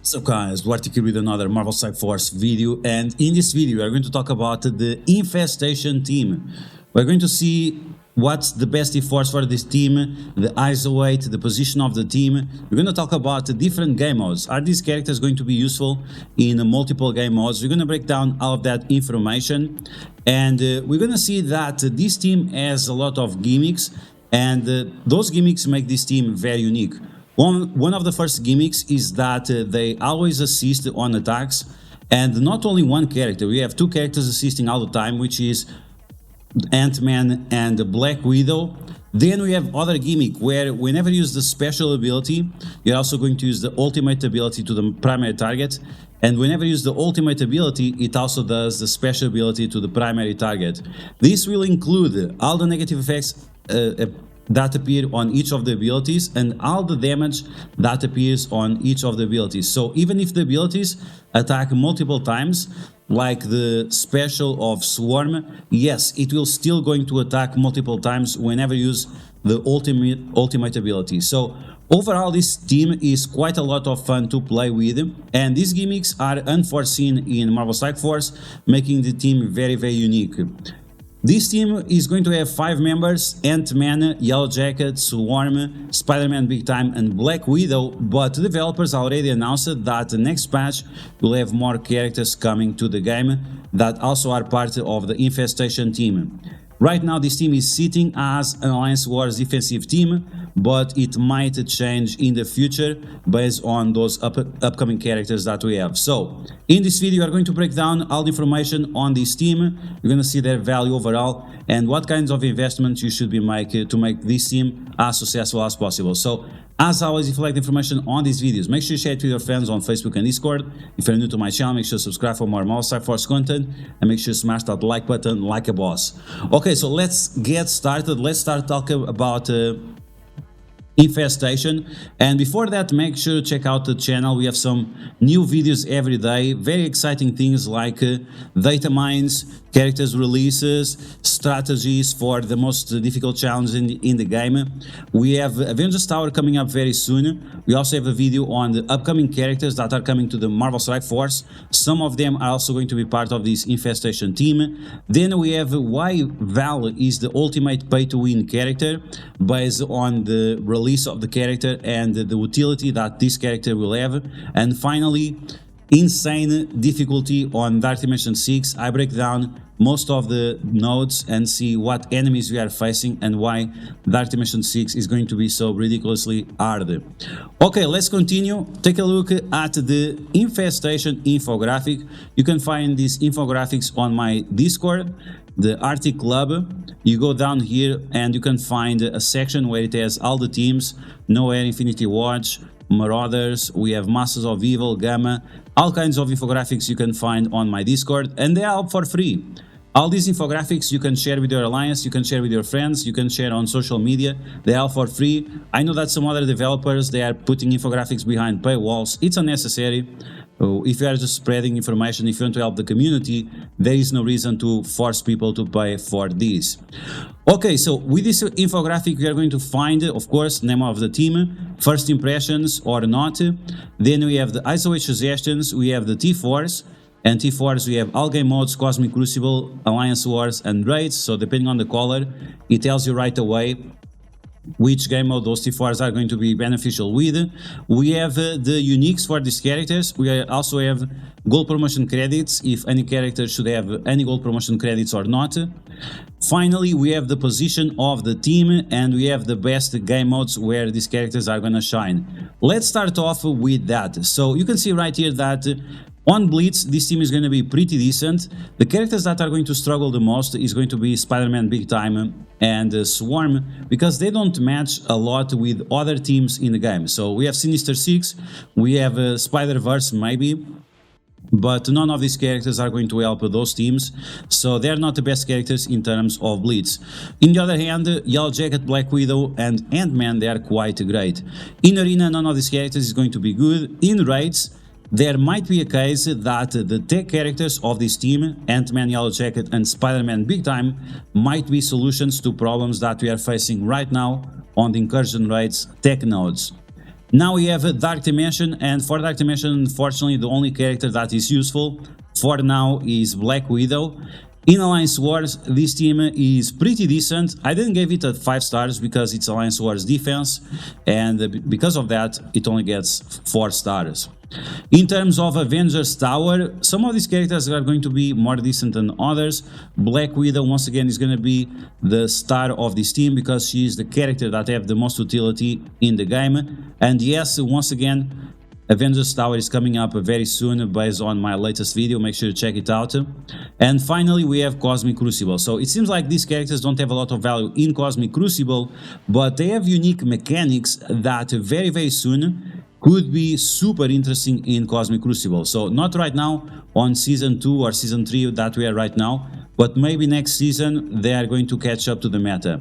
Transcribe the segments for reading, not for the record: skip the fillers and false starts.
So guys, DuArktik here with another Marvel Strike Force video, and in this video we are going to talk about the Infestation team. We're going to see what's the best T4s for this team, the ISO weight, the position of the team. We're going to talk about the different game modes. Are these characters going to be useful in multiple game modes? We're going to break down all of that information, and we're going to see that this team has a lot of gimmicks, and those gimmicks make this team very unique. One of the first gimmicks is that they always assist on attacks, and not only one character. We have two characters assisting all the time, which is Ant-Man and Black Widow. Then we have other gimmick where whenever you use the special ability, you're also going to use the ultimate ability to the primary target, and whenever you use the ultimate ability, it also does the special ability to the primary target. This will include all the negative effects that appear on each of the abilities and all the damage that appears on each of the abilities. So even if the abilities attack multiple times, like the special of Swarm, yes, it will still going to attack multiple times whenever you use the ultimate ability. So overall, this team is quite a lot of fun to play with, and these gimmicks are unforeseen in Marvel Strike Force, making the team very, very unique. This team is going to have 5 members: Ant-Man, Yellow Jacket, Swarm, Spider-Man Big Time and Black Widow, but the developers already announced that the next patch will have more characters coming to the game that also are part of the Infestation team. Right now this team is sitting as an Alliance Wars defensive team, but it might change in the future based on those upcoming characters that we have. So in this video we are going to break down all the information on this team. You're going to see their value overall and what kinds of investments you should be making to make this team as successful as possible. So as always, if you like the information on these videos, make sure you share it with your friends on Facebook and Discord. If you're new to my channel, make sure to subscribe for more Marvel Strike Force content, and make sure to smash that like button like a boss. Okay, so let's get started. Let's start talking about Infestation, and before that, make sure to check out the channel. We have some new videos every day, very exciting things like data mines, characters releases, strategies for the most difficult challenges in the game. We have Avengers Tower coming up very soon. We also have a video on the upcoming characters that are coming to the Marvel Strike Force. Some of them are also going to be part of this Infestation team. Then we have why Val is the ultimate pay-to-win character based on the release of the character and the utility that this character will have. And finally, insane difficulty on Dark Dimension 6. I break down most of the nodes and see what enemies we are facing and why Dark Dimension 6 is going to be so ridiculously hard. Okay, let's continue. Take a look at the Infestation infographic. You can find these infographics on my Discord, the Arctic Club. You go down here and you can find a section where it has all the teams: Nowhere, Infinity Watch, Marauders, we have Masters of Evil, Gamma, all kinds of infographics you can find on my Discord, and they are up for free. All these infographics you can share with your alliance, you can share with your friends, you can share on social media. They are for free. I know that some other developers, they are putting infographics behind paywalls. It's unnecessary. If you are just spreading information, if you want to help the community, there is no reason to force people to pay for this. Okay, so with this infographic we are going to find, of course, name of the team, first impressions or not. Then we have the ISO suggestions, we have the T4s, and T4s we have all game modes, Cosmic Crucible, Alliance Wars and Raids. So depending on the color, it tells you right away which game mode those T4s are going to be beneficial with. We have the uniques for these characters. We also have gold promotion credits, if any character should have any gold promotion credits or not. Finally, we have the position of the team, and we have the best game modes where these characters are going to shine. Let's start off with that. So you can see right here that on Blitz, this team is going to be pretty decent. The characters that are going to struggle the most is going to be Spider-Man Big Time and Swarm, because they don't match a lot with other teams in the game. So we have Sinister Six, we have Spider-Verse maybe, but none of these characters are going to help those teams, so they're not the best characters in terms of Blitz. In the other hand, Yellow Jacket, Black Widow and Ant-Man, they are quite great. In Arena, none of these characters is going to be good. In Raids, there might be a case that the tech characters of this team, Ant-Man, Yellow Jacket and Spider-Man Big Time, might be solutions to problems that we are facing right now on the incursion raids tech nodes. Now we have a Dark Dimension, and for Dark Dimension, unfortunately, the only character that is useful for now is Black Widow. In Alliance Wars, this team is pretty decent. I didn't give it a 5 stars because it's Alliance Wars defense, and because of that, it only gets 4 stars. In terms of Avengers Tower, some of these characters are going to be more decent than others. Black Widow, once again, is going to be the star of this team because she is the character that have the most utility in the game. And yes, once again, Avengers Tower is coming up very soon based on my latest video. Make sure to check it out. And finally, we have Cosmic Crucible. So it seems like these characters don't have a lot of value in Cosmic Crucible, but they have unique mechanics that very soon could be super interesting in Cosmic Crucible. So not right now on Season 2 or Season 3 that we are right now, but maybe next season they are going to catch up to the meta.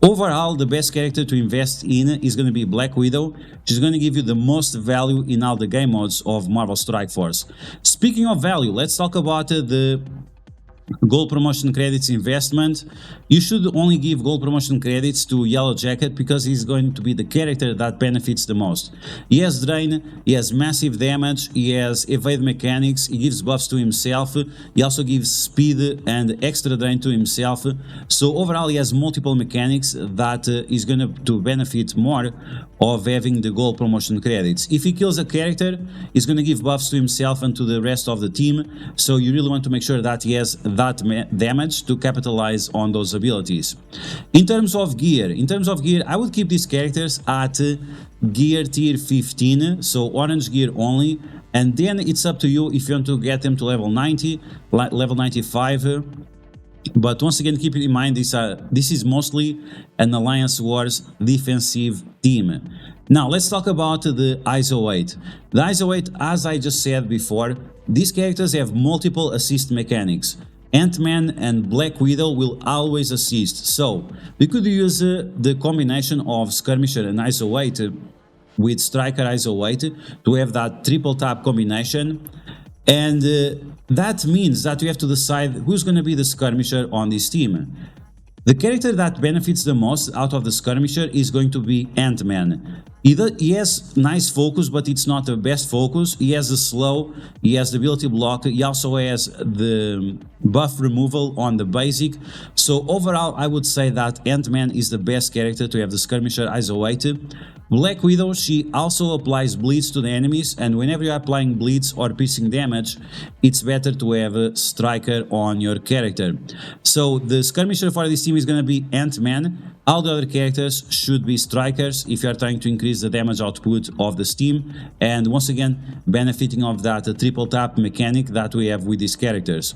Overall, the best character to invest in is going to be Black Widow. She's going to give you the most value in all the game modes of Marvel Strike Force. Speaking of value, let's talk about the gold promotion credits investment. You should only give gold promotion credits to Yellow Jacket because he's going to be the character that benefits the most. He has drain, he has massive damage, he has evade mechanics, he gives buffs to himself, he also gives speed and extra drain to himself. So overall he has multiple mechanics that is going to benefit more of having the gold promotion credits. If he kills a character, he's going to give buffs to himself and to the rest of the team, so you really want to make sure that he has that damage to capitalize on those abilities. In terms of gear, I would keep these characters at gear tier 15, so orange gear only, and then it's up to you if you want to get them to level 90, level 95. But once again, keep in mind this is mostly an Alliance Wars defensive team. Now let's talk about the ISO 8. The ISO 8, as I just said before, these characters have multiple assist mechanics. Ant-Man and Black Widow will always assist, so we could use the combination of Skirmisher and ISO 8 with Striker ISO 8 to have that triple tap combination, and that means that we have to decide who's going to be the Skirmisher on this team. The character that benefits the most out of the Skirmisher is going to be Ant-Man. He has nice focus, but it's not the best focus. He has the slow, he has the ability block, he also has the buff removal on the basic. So overall, I would say that Ant-Man is the best character to have the Skirmisher ISO 8. Black Widow, she also applies bleeds to the enemies, and whenever you are applying bleeds or piercing damage, it's better to have a striker on your character. So the skirmisher for this team is going to be Ant-Man. All the other characters should be strikers if you are trying to increase the damage output of this team, and once again benefiting of that triple tap mechanic that we have with these characters.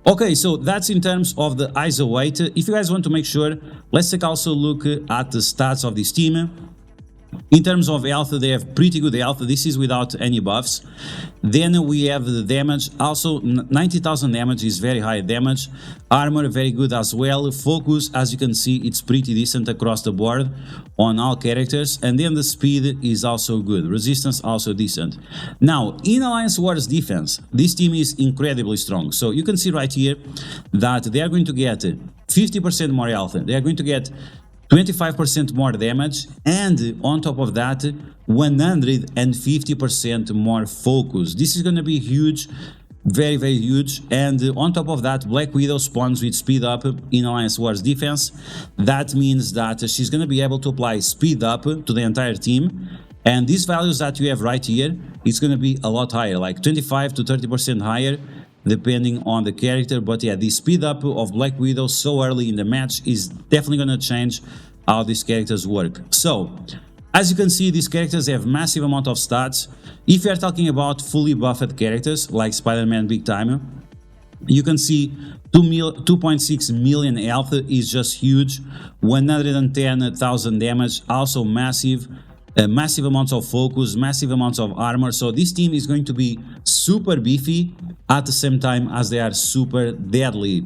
Okay, so that's in terms of the ISO 8. If you guys want to make sure, let's take also a look at the stats of this team. In terms of health, they have pretty good health. This is without any buffs. Then we have the damage. Also, 90,000 damage is very high damage. Armor, very good as well. Focus, as you can see, it's pretty decent across the board on all characters. And then the speed is also good. Resistance, also decent. Now, in Alliance Wars defense, this team is incredibly strong. So you can see right here that they are going to get 50% more health. They are going to get 25% more damage, and on top of that 150% more focus. This is going to be huge, very huge. And on top of that, Black Widow spawns with speed up in Alliance Wars defense. That means that she's going to be able to apply speed up to the entire team, and these values that you have right here, it's going to be a lot higher, like 25 to 30% higher depending on the character. But yeah, the speed up of Black Widow so early in the match is definitely going to change how these characters work. So as you can see, these characters have massive amount of stats. If you are talking about fully buffed characters like Spider-Man Big Time, you can see 2.6 million health is just huge, 110,000 damage, also massive. Massive amounts of focus, massive amounts of armor. So this team is going to be super beefy at the same time as they are super deadly.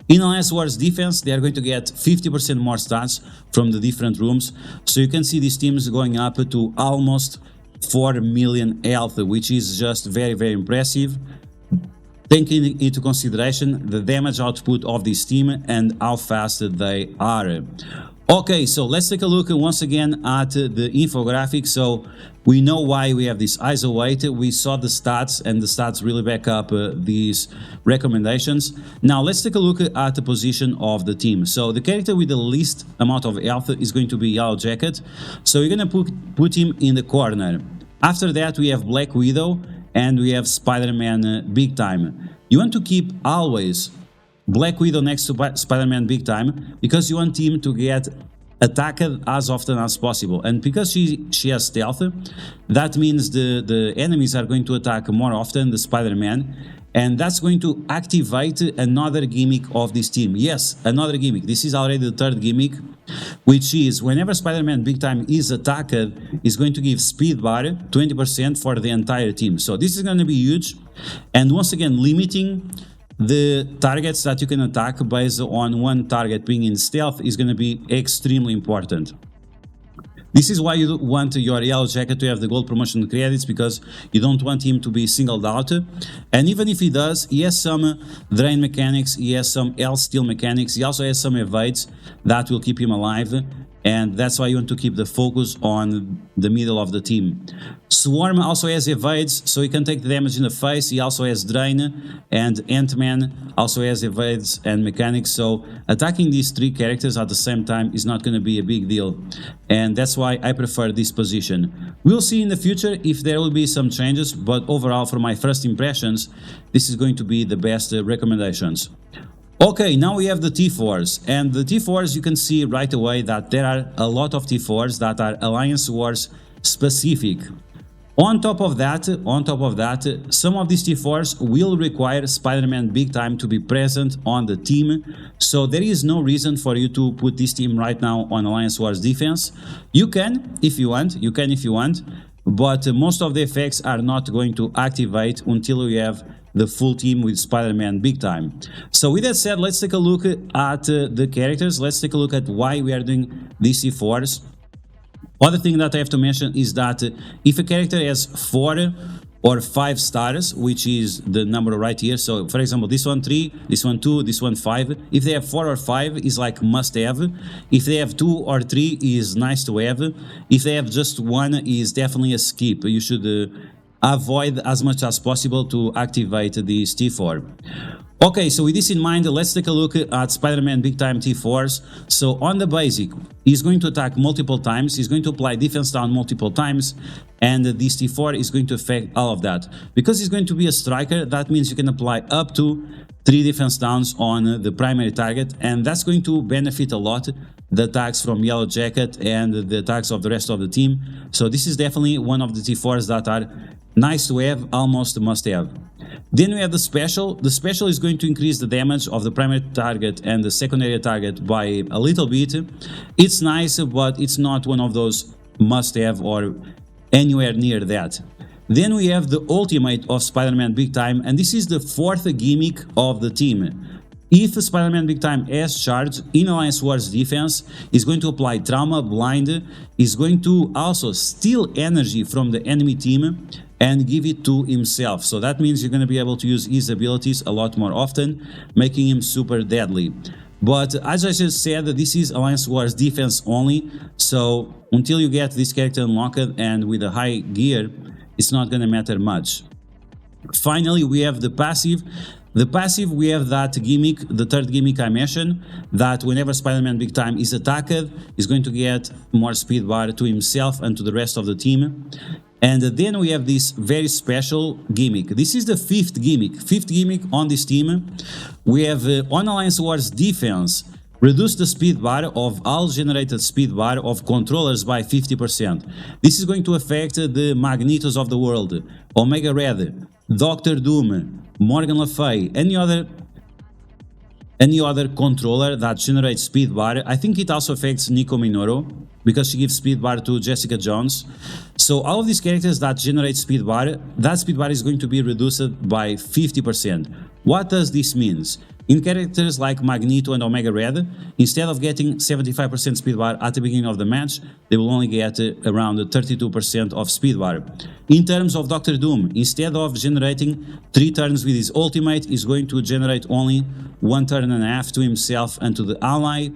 In Alliance Wars defense, they are going to get 50% more stats from the different rooms. So you can see these teams going up to almost 4 million health, which is just very impressive, taking into consideration the damage output of this team and how fast they are. Okay, so let's take a look once again at the infographic. So we know why we have this ISO weight. We saw the stats, and the stats really back up these recommendations. Now let's take a look at the position of the team. So the character with the least amount of health is going to be Yellow Jacket. So you're going to put him in the corner. After that, we have Black Widow, and we have Spider-Man Big Time. You want to keep always Black Widow next to Spider-Man Big Time because you want him to get attacked as often as possible, and because she has stealth, that means the enemies are going to attack more often the Spider-Man, and that's going to activate another gimmick of this team. Yes, another gimmick. This is already the third gimmick, which is whenever Spider-Man Big Time is attacked, is going to give speed bar 20% for the entire team. So this is going to be huge, and once again limiting the targets that you can attack based on one target being in stealth is going to be extremely important. This is why you want your Yellow Jacket to have the gold promotion credits, because you don't want him to be singled out. And even if he does, he has some drain mechanics, he has some L steal mechanics, he also has some evades that will keep him alive. And that's why you want to keep the focus on the middle of the team. Swarm also has evades, so he can take the damage in the face. He also has drain, and Ant-Man also has evades and mechanics. So attacking these three characters at the same time is not going to be a big deal. And that's why I prefer this position. We'll see in the future if there will be some changes, but overall, for my first impressions, this is going to be the best recommendations. Okay, now we have the T4s, and the T4s, you can see right away that there are a lot of T4s that are Alliance Wars specific. On top of that, some of these T4s will require Spider-Man Big Time to be present on the team, so there is no reason for you to put this team right now on Alliance Wars defense. You can if you want, but most of the effects are not going to activate until you have the full team with Spider-Man Big Time. So with that said, let's take a look at the characters. Let's take a look at why we are doing these T4s. Other thing that I have to mention is that if a character has 4 or 5 stars, which is the number right here, so for example this one 3, this one 2, this one 5, if they have 4 or 5 is like must have, if they have 2 or 3 is nice to have, if they have just 1 is definitely a skip. You should avoid as much as possible to activate this T4. Okay, so with this in mind, let's take a look at Spider-Man Big Time T4s. So on the basic, he's going to attack multiple times, he's going to apply defense down multiple times, and this T4 is going to affect all of that. Because he's going to be a striker, that means you can apply up to 3 defense downs on the primary target, and that's going to benefit a lot the attacks from Yellow Jacket and the attacks of the rest of the team. So this is definitely one of the T4s that are nice to have, almost must have. Then we have the special. The special is going to increase the damage of the primary target and the secondary target by a little bit. It's nice, but it's not one of those must have or anywhere near that. Then we have the ultimate of Spider-Man Big Time, and this is the 4th gimmick of the team. If Spider-Man Big Time has charge in Alliance Wars defense, he's going to apply trauma, blind, he's going to also steal energy from the enemy team and give it to himself. So that means you're going to be able to use his abilities a lot more often, making him super deadly. But as I just said, this is Alliance Wars defense only, so until you get this character unlocked and with a high gear, it's not going to matter much. Finally, we have the passive. The passive, we have that gimmick, the 3rd gimmick I mentioned, that whenever Spider-Man Big Time is attacked, he's going to get more speed bar to himself and to the rest of the team. And then we have this very special gimmick. This is the 5th gimmick on this team. We have on Alliance Wars defense, reduce the speed bar of all generated speed bar of controllers by 50%. This is going to affect the Magnetos of the world, Omega Red, Doctor Doom, Morgan Le Fay, any other controller that generates speed bar. I think it also affects Nico Minoru, because she gives speed bar to Jessica Jones. So all of these characters that generate speed bar, that speed bar is going to be reduced by 50%. What does this mean? In characters like Magneto and Omega Red, instead of getting 75% speed bar at the beginning of the match, they will only get around 32% of speed bar. In terms of Doctor Doom, instead of generating 3 turns with his ultimate, he's going to generate only 1.5 turns to himself and to the ally.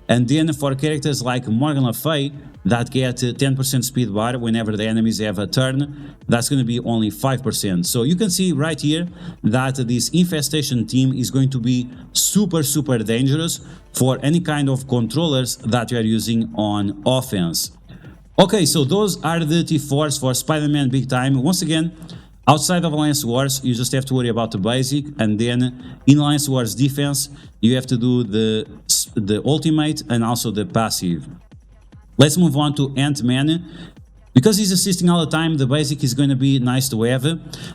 And then for characters like Morgan Le Fay that get 10% speed bar whenever the enemies have a turn, that's going to be only 5%. So you can see right here that this Infestation team is going to be super dangerous for any kind of controllers that you are using on offense. Okay, so those are the T4s for Spider-Man Big Time. Once again, outside of Alliance Wars, you just have to worry about the basic, and then in Alliance Wars defense, you have to do the ultimate and also the passive. Let's move on to Ant-Man. Because he's assisting all the time, the basic is going to be nice to have.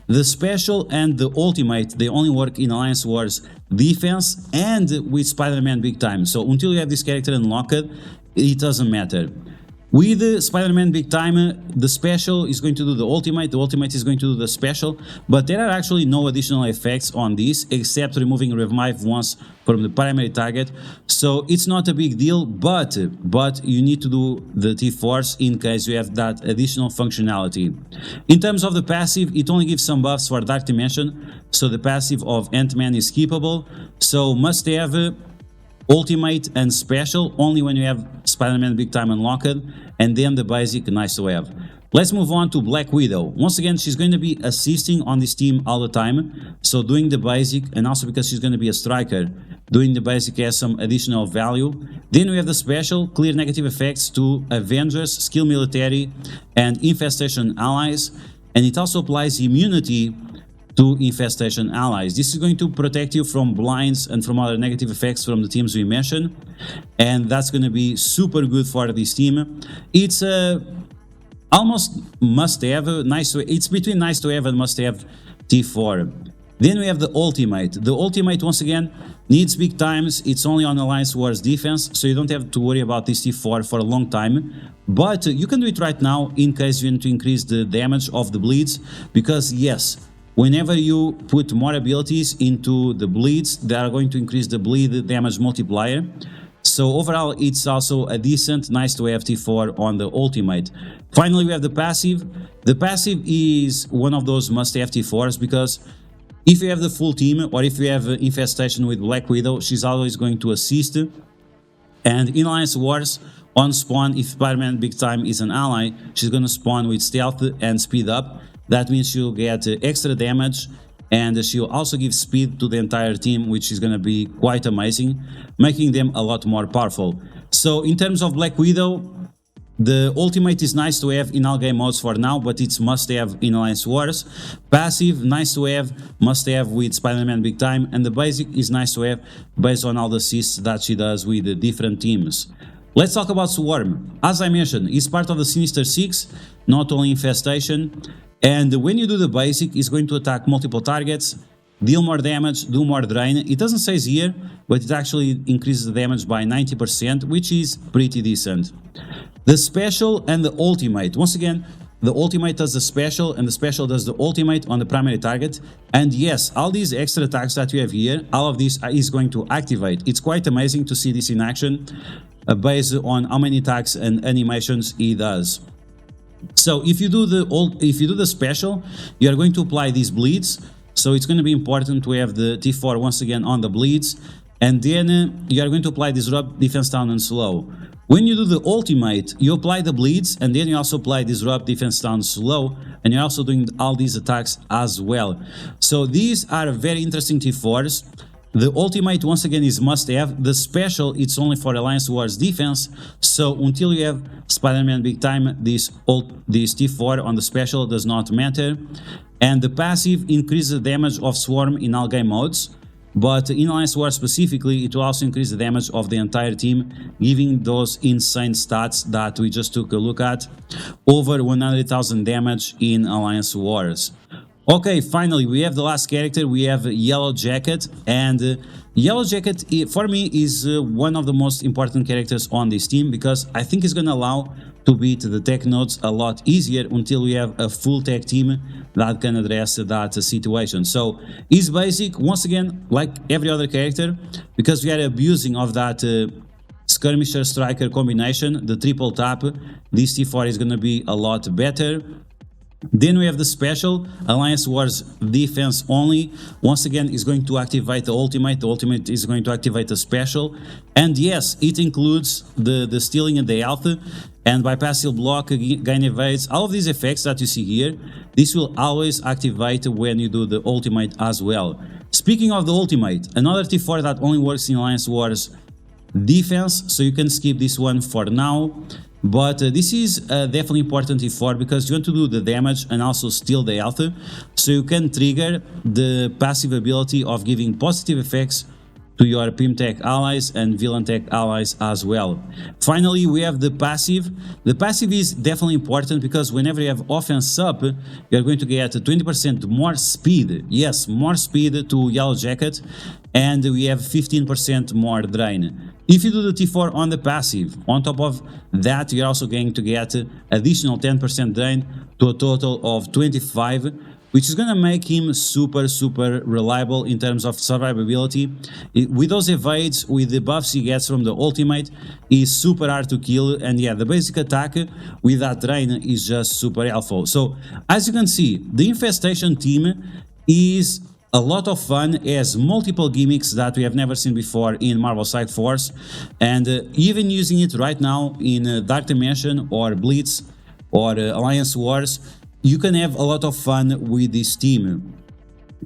The special and the ultimate, they only work in Alliance Wars defense and with Spider-Man Big Time. So until you have this character unlocked, it doesn't matter. With Spider-Man Big Time, the special is going to do the ultimate is going to do the special, but there are actually no additional effects on this except removing revive once from the primary target, so it's not a big deal, but you need to do the T4s in case you have that additional functionality. In terms of the passive, it only gives some buffs for Dark Dimension, so the passive of Ant-Man is keepable, so must have ultimate and special only when you have Spider-Man Big Time unlocked, and then the basic nice to have. Let's move on to Black Widow. Once again, she's going to be assisting on this team all the time, so doing the basic, and also because she's going to be a striker, doing the basic has some additional value. Then we have the special, clear negative effects to Avengers, Skill Military, and Infestation allies, and it also applies immunity to Infestation allies. This is going to protect you from blinds and from other negative effects from the teams we mentioned, and that's going to be super good for this team. It's almost must-have, it's between nice to have and must-have T4. Then we have the ultimate. The ultimate, once again, needs big times. It's only on Alliance Wars defense, so you don't have to worry about this T4 for a long time. But you can do it right now in case you want to increase the damage of the bleeds, because yes, whenever you put more abilities into the bleeds, they are going to increase the bleed damage multiplier. So overall, it's also a decent, nice to have T4 on the ultimate. Finally, we have the passive. The passive is one of those must-have T4s, because if you have the full team, or if you have Infestation with Black Widow, she's always going to assist. And in Alliance Wars, on spawn, if Spider-Man Big Time is an ally, she's going to spawn with stealth and speed up. That means she'll get extra damage, and she'll also give speed to the entire team, which is going to be quite amazing, making them a lot more powerful. So in terms of Black Widow, the ultimate is nice to have in all game modes for now, but it's must have in Alliance Wars. Passive, nice to have, must have with Spider-Man Big Time, and the basic is nice to have based on all the assists that she does with the different teams. Let's talk about Swarm. As I mentioned, he's part of the Sinister Six, not only Infestation. And when you do the basic, it's going to attack multiple targets, deal more damage, do more drain. It doesn't say here, but it actually increases the damage by 90%, which is pretty decent. The special and the ultimate. Once again, the ultimate does the special, and the special does the ultimate on the primary target. And yes, all these extra attacks that you have here, all of this is going to activate. It's quite amazing to see this in action, based on how many attacks and animations he does. So if you do the special, you are going to apply these bleeds, so it's going to be important to have the T4 once again on the bleeds, and then you are going to apply Disrupt, Defense Down, and Slow. When you do the ultimate, you apply the bleeds, and then you also apply Disrupt, Defense Down, Slow, and you're also doing all these attacks as well. So these are very interesting T4s. The ultimate, once again, is must-have. The special, it's only for Alliance Wars defense, so until you have Spider-Man Big Time, this T4 on the special does not matter. And the passive increases the damage of Swarm in all game modes, but in Alliance Wars specifically, it will also increase the damage of the entire team, giving those insane stats that we just took a look at, over 100,000 damage in Alliance Wars. Okay, finally, we have the last character. We have Yellow Jacket, and Yellow Jacket for me is one of the most important characters on this team, because I think it's going to allow to beat the tech nodes a lot easier until we have a full tech team that can address that situation. So he's basic, once again, like every other character, because we are abusing of that skirmisher striker combination, the triple tap. This T4 is going to be a lot better. Then we have the special, Alliance Wars defense only. Once again, is going to activate the ultimate is going to activate the special. And yes, it includes the stealing and the health, and by passive block, gain evades, all of these effects that you see here, this will always activate when you do the ultimate as well. Speaking of the ultimate, another T4 that only works in Alliance Wars defense, so you can skip this one for now. But this is definitely important T4 because you want to do the damage and also steal the health, so you can trigger the passive ability of giving positive effects to your Pim Tech allies and Villain Tech allies as well. Finally, we have the passive. The passive is definitely important because whenever you have offense up, you're going to get 20% more speed. Yes, more speed to Yellow Jacket, and we have 15% more drain. If you do the T4 on the passive, on top of that, you're also going to get additional 10% drain to a total of 25, which is gonna make him super reliable in terms of survivability. With those evades, with the buffs he gets from the ultimate, is super hard to kill, and yeah, the basic attack with that drain is just super helpful. So as you can see, the Infestation team is a lot of fun, has multiple gimmicks that we have never seen before in Marvel Strike Force, and even using it right now in Dark Dimension or Blitz or Alliance Wars, you can have a lot of fun with this team.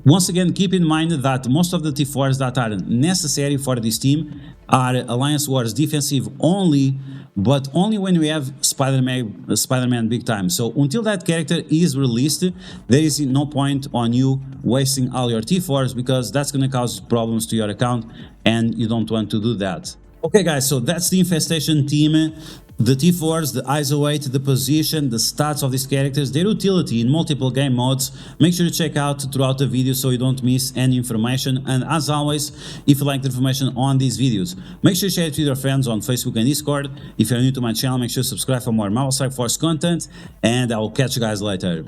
Once again, keep in mind that most of the T4s that are necessary for this team are Alliance Wars defensive only, but only when we have Spider-Man big time. So until that character is released, there is no point on you wasting all your T4s because that's going to cause problems to your account and you don't want to do that. Okay guys, so that's the Infestation team. The T4s, the ISO 8, the position, the stats of these characters, their utility in multiple game modes. Make sure to check out throughout the video so you don't miss any information. And as always, if you like the information on these videos, make sure to share it with your friends on Facebook and Discord. If you're new to my channel, make sure to subscribe for more Marvel Strike Force content, and I will catch you guys later.